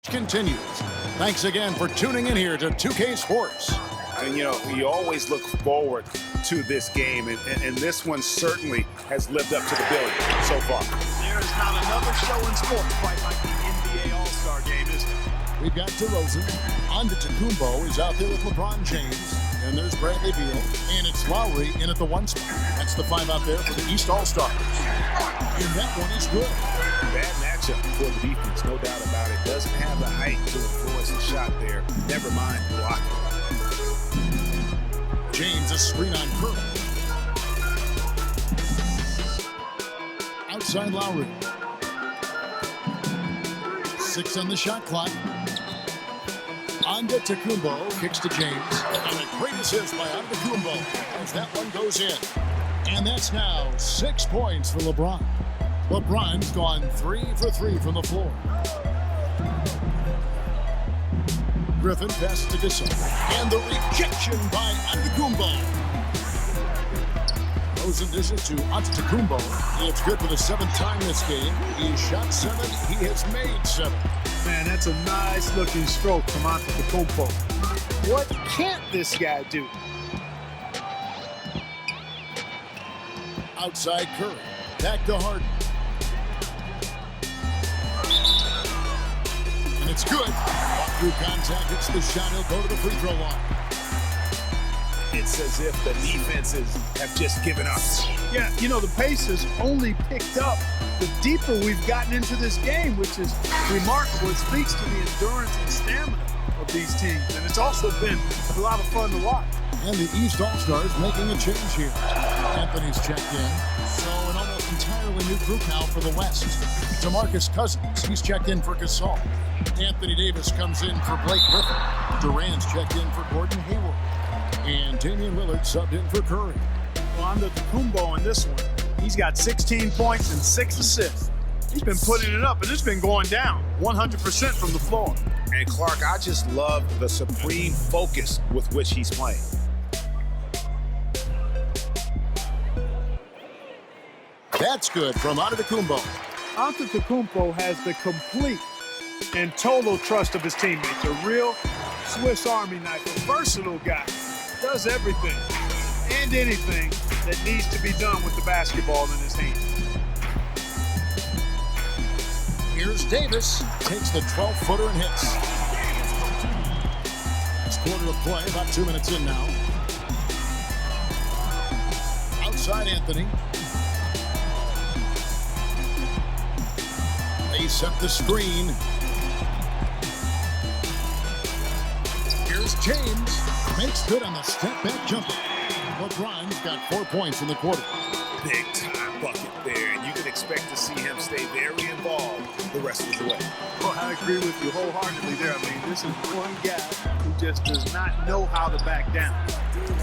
continues. Thanks again for tuning in here to 2K Sports. And, you know, you always look forward to this game, and this one certainly has lived up to the billing so far. There is not another show in sport quite like the NBA All-Star game, is there? We've got DeRozan. Antetokounmpo is out there with LeBron James. And there's Bradley Beal. And it's Lowry in at the 1 spot. That's the 5 out there for the East All-Stars. And that one is good. Bad matchup for the defense, no doubt about it. Doesn't have the height to influence the shot there. Never mind blocking. James, a screen on Curry. Outside Lowry. 6 on the shot clock. Antetokounmpo kicks to James. And a great assist by Antetokounmpo as that one goes in. And that's now 6 points for LeBron. LeBron's gone 3 for 3 from the floor. Griffin passes to Gasol. And the rejection by Antetokounmpo. Rosen dishes to Antetokounmpo. It's good for the 7th time this game. He shot 7. He has made 7. Man, that's a nice-looking stroke from Antetokounmpo. What can't this guy do? Outside Curry. Back to Harden. And it's good. Walk through contact. It's the shot. He'll go to the free throw line. It's as if the defenses have just given up. Yeah, you know, the pace has only picked up the deeper we've gotten into this game, which is remarkable. It speaks to the endurance and stamina of these teams. And it's also been a lot of fun to watch. And the East All-Stars making a change here. Anthony's checked in. So an almost entirely new group now for the West. DeMarcus Cousins, he's checked in for Gasol. Anthony Davis comes in for Blake Griffin. Durant's checked in for Gordon Hayward. And Damian Lillard subbed in for Curry. Well, Antetokounmpo in this one, he's got 16 points and 6 assists. He's been putting it up, and it's been going down 100% from the floor. And Clark, I just love the supreme focus with which he's playing. That's good from Antetokounmpo. Antetokounmpo has the complete and total trust of his teammates. A real Swiss Army knife, a versatile guy. Does everything and anything that needs to be done with the basketball in his hand. Here's Davis. Takes the 12-footer and hits. It's quarter of play, about 2 minutes in now. Outside Anthony. They set the screen. Here's James. Makes good on the step-back jumper. LeBron's got 4 points in the quarter. Big-time bucket there, and you can expect to see him stay very involved the rest of the way. Well, I agree with you wholeheartedly there. I mean, this is one guy who just does not know how to back down,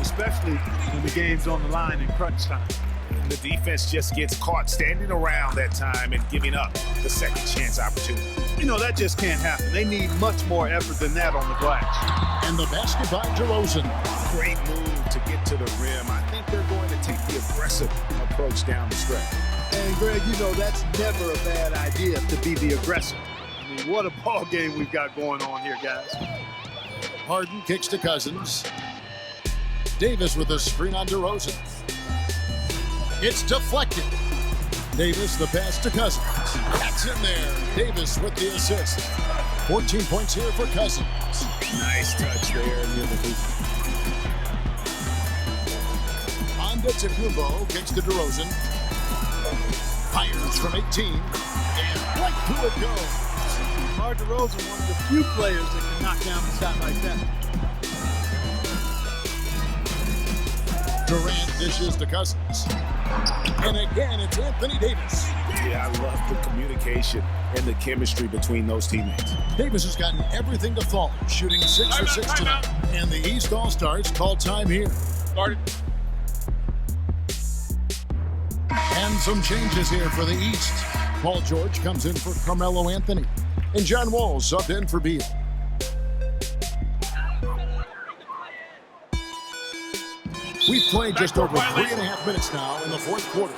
especially when the game's on the line in crunch time. And the defense just gets caught standing around that time and giving up the second chance opportunity. You know, that just can't happen. They need much more effort than that on the glass. And the basket by DeRozan. Great move to get to the rim. I think they're going to take the aggressive approach down the stretch. And Greg, you know, that's never a bad idea to be the aggressor. I mean, what a ball game we've got going on here, guys. Harden kicks to Cousins. Davis with a screen on DeRozan. It's deflected. Davis the pass to Cousins. That's in there. Davis with the assist. 14 points here for Cousins. Nice touch there near the hoop. Antetokounmpo kicks to DeRozan. Fires from 18. And right through it goes. DeMar DeRozan, one of the few players that can knock down a shot like that. Durant dishes to Cousins. And again, it's Anthony Davis. Yeah, I love the communication and the chemistry between those teammates. Davis has gotten everything to fall, shooting 6 for 6 tonight. And the East All-Stars call time here. Started. And some changes here for the East. Paul George comes in for Carmelo Anthony. And John Wall subbed in for Beal. We've played just over 3.5 minutes now in the fourth quarter.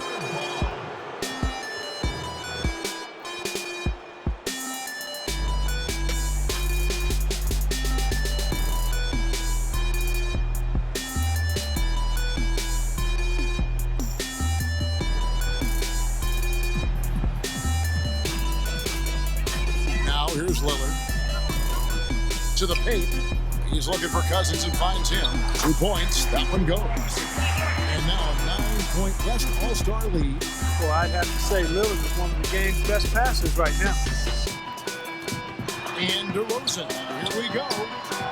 Here's Lillard. To the paint. He's looking for Cousins and finds him. 2 points. That one goes. And now a 9-point West All-Star lead. Well, I'd have to say Lillard is one of the game's best passers right now. And DeRozan. Here we go.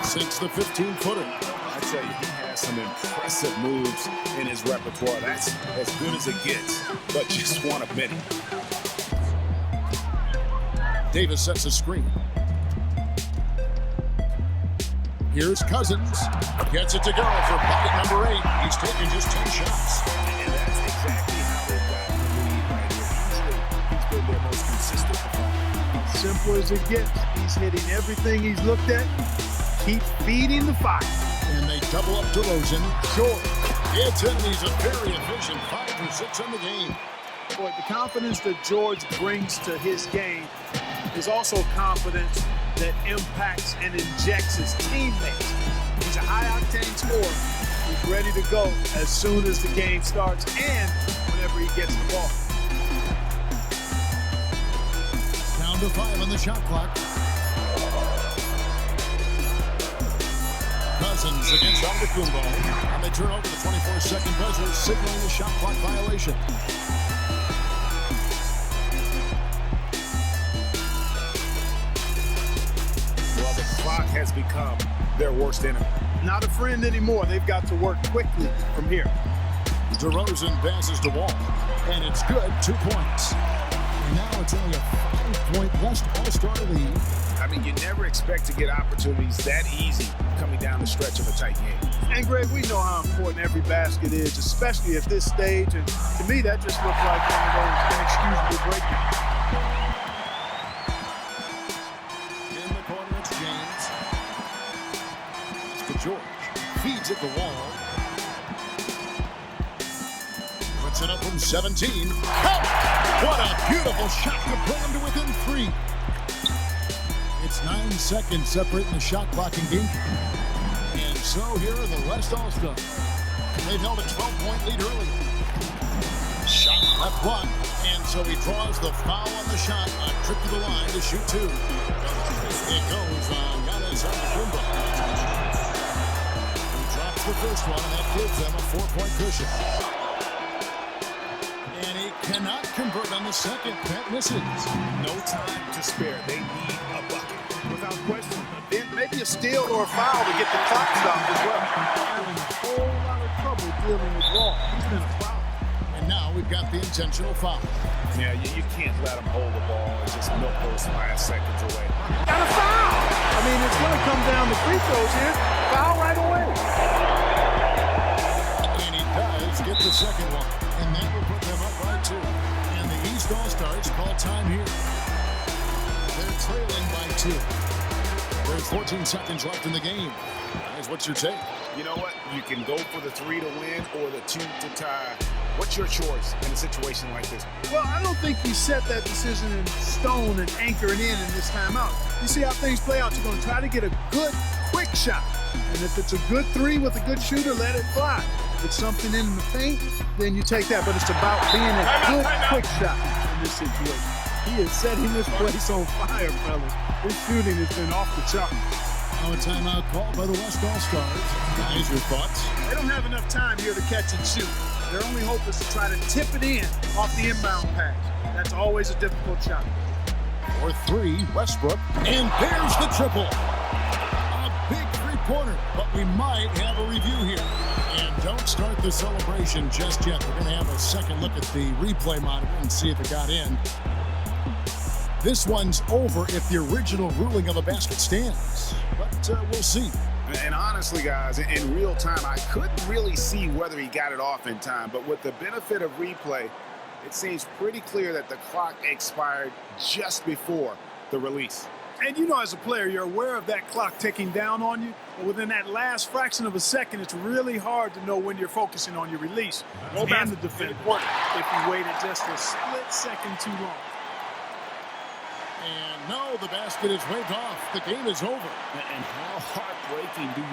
Since the 15-footer. I tell you, he has some impressive moves in his repertoire. That's as good as it gets, but just one of many. Davis sets a screen. Here's Cousins. Gets it to go for bucket number 8. He's taken just 10 shots. And that's exactly how they've gotten the lead right here. Usually, he's been their most consistent performer. Simple as it gets. He's hitting everything he's looked at. Keep feeding the fire. And they double up DeRozan. Short. It's in. He's a very efficient 5 for 6 in the game. Boy, the confidence that George brings to his game is also confidence that impacts and injects his teammates. He's a high-octane scorer. He's ready to go as soon as the game starts and whenever he gets the ball. Down to 5 on the shot clock. Cousins against Antetokounmpo. And they turn over the 24-second buzzer, signaling the shot clock violation. Well, the clock has become their worst enemy. Not a friend anymore. They've got to work quickly from here. DeRozan passes to Wall. And it's good. 2 points. And now it's only a 5-point West All-Star lead. I mean, you never expect to get opportunities that easy coming down the stretch of a tight game. And Greg, we know how important every basket is, especially at this stage. And to me, that just looks like one of those inexcusable breakdowns. In the corner, it's James. It's to George. Feeds it to Wall. Puts it up from 17. What a beautiful shot to bring him to within 3. It's 9 seconds separating the shot clock and game. And so here are the West All-Stars. They've held a 12-point lead earlier. Shot left block. And so he draws the foul on the shot. A trip to the line to shoot 2. It goes on Giannis Antetokounmpo. He drops the first one, and that gives them a 4-point cushion. And he cannot convert on the second. That misses. No time to spare. They need a bucket. Without question. Then maybe a steal or a foul to get the clock stopped as well. Having a whole lot of trouble dealing with Wall. He's been a foul. And now we've got the intentional foul. Yeah, you can't let him hold the ball and just milk those last seconds away. Got a foul! I mean, it's going to come down to free throws here. Foul right away. And he does get the second one. And that will put them up by 2. And the East All-Stars call time here. They're trailing by 2. There's 14 seconds left in the game. Guys, what's your take? You know what? You can go for the 3 to win or the 2 to tie. What's your choice in a situation like this? Well, I don't think you set that decision in stone and anchor it in this timeout. You see how things play out. You're going to try to get a good, quick shot. And if it's a good 3 with a good shooter, let it fly. If it's something in the paint, then you take that. But it's about being a good, quick shot in this situation. He is setting this place on fire, fellas. His shooting has been off the chart. Now a timeout called by the West All-Stars. Guys, your thoughts? They don't have enough time here to catch and shoot. Their only hope is to try to tip it in off the inbound pass. That's always a difficult shot. For 3, Westbrook. And there's the triple. A big three-pointer, but we might have a review here. And don't start the celebration just yet. We're going to have a second look at the replay monitor and see if it got in. This one's over if the original ruling of a basket stands. But we'll see. And honestly, guys, in real time, I couldn't really see whether he got it off in time. But with the benefit of replay, it seems pretty clear that the clock expired just before the release. And you know, as a player, you're aware of that clock ticking down on you. But within that last fraction of a second, it's really hard to know when you're focusing on your release. And the defender if you waited just a split second too long. And no, the basket is waved off. The game is over. And how heartbreaking do you